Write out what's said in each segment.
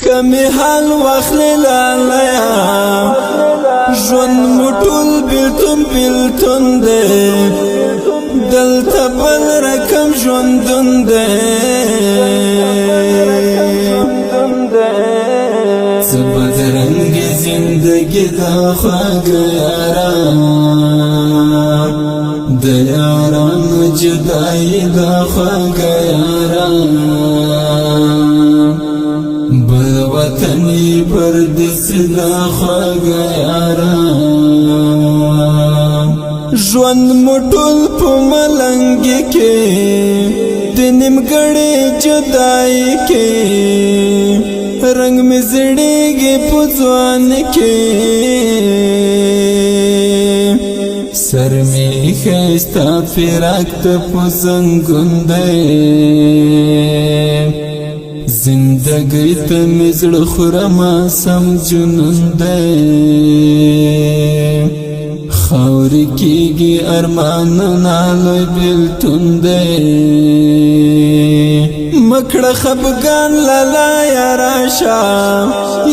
کمی حال واخلی لالیا ژوند مو ټول بیلتون دی دلته بل رقم ژوندون دی څه بدرنګې زندګي دا خواږه یاران د یارانو جدایي دا خواږه یاران بل وطني پردیسي دا خواږه یاران ژوند مو ټول په ملنګي کې د نیمګړې جدایي کې رنگ می زړېږي په ځوان کې سر می ښایسته فراق ته په زنګون دی زندګۍ ته مې زړه خورمه سم جنون دی خاورې کېږي ارمانونه لوی بېلتون دی مکړه خفګان لالا یا راشه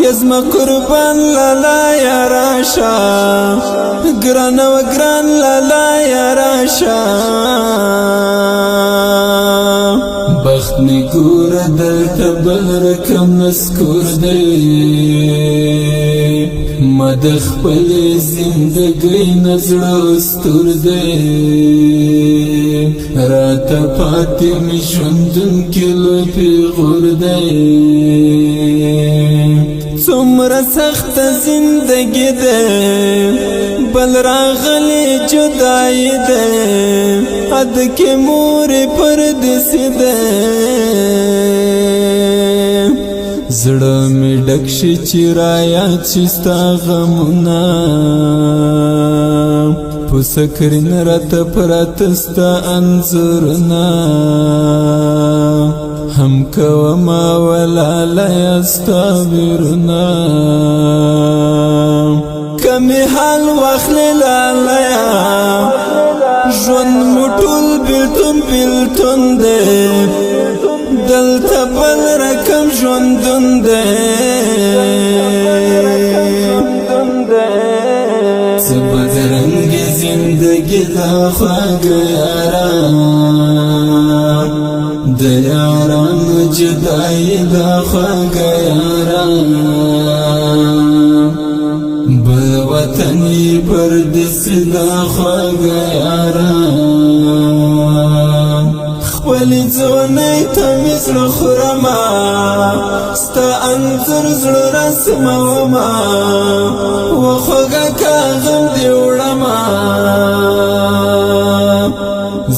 یزما قربان لالا یا راشه ګران و ګران لالا یا راشه بخت می ګوره دلته بل رقم نسکور دی ما د خپلې زندګۍ نه زړه ستور دی راته پاتې مې ژوندونکي لوی پیغور دی څومره سخته زندګي ده بل راغلی جدایي ده اد کې مورې پردیسي ده زړه مې ډک شي چې رایاد شي ستا غمونه په سکرین راته پراته ستا انځورونه هم کومه ولاله ستا بیرونه کمی حال واخلی لالیا ژوند مو ټول بیلتون دی دلته بل رقم ژوندون دی څه بدرنګې زندګي دا خواږه یاران د یارانو جدایي دا خواږه یاران بل وطني پردیسي دا خواږه یاران خپلې ځوانۍ ته مې زړه خورمه ستا انځور زړه رسمومه و خوږه کاغم دې وړمه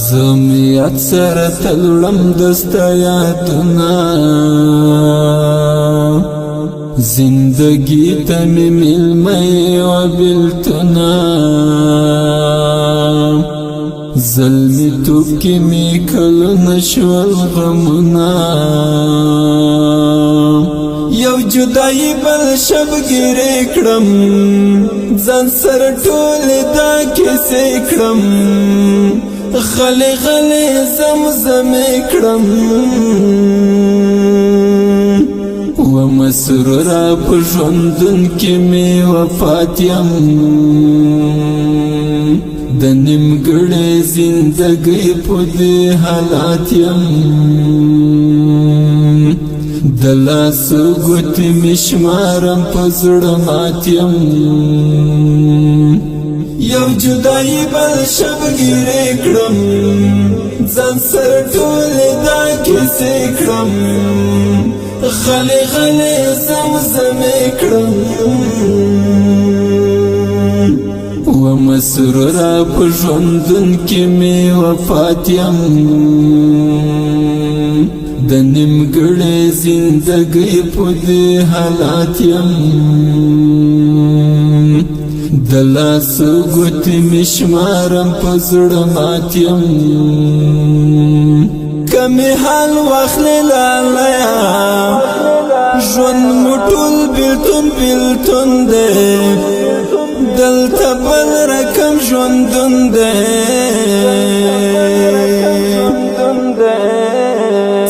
زه مې یاد سره تل وړم د ستا یادونه زندګي ته مې میلمه و بېلتونه زلمی توب کی می کلونه شول غمونه یو جدائی بل شبگیری کړم ځان سره ټولې دا کیسې کړم غلی غلی زمزمې کړم و مسروره په ژوندون کې مې وفات یم د نیمګړې زندګۍ په دې حالات یم د لاسو ګوتې مې شمارم په زړه مات یم یو جدایي بل شبګیرې کړم ځان سره ټولې دا کیسې کړم غلی غلی زمزمې کړم و مسروره په ژوندون کې مې وفات یم د نیمګړې زندګۍ په دې حالات یم د لاسو ګوتې مې شمارم په زړه مات یم کمی حال واخلی لالیا ژوند مو ټول بیلتون دی دلته بل رقم ژوندون دی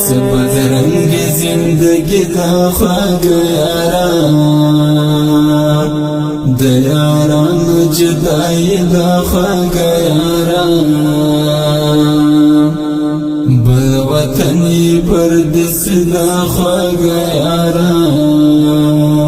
څه بدرنګې زندګي دا خواږه یاران د یارانو جدایي دا خواږه یاران بل وطني پردیس دا خواږه یاران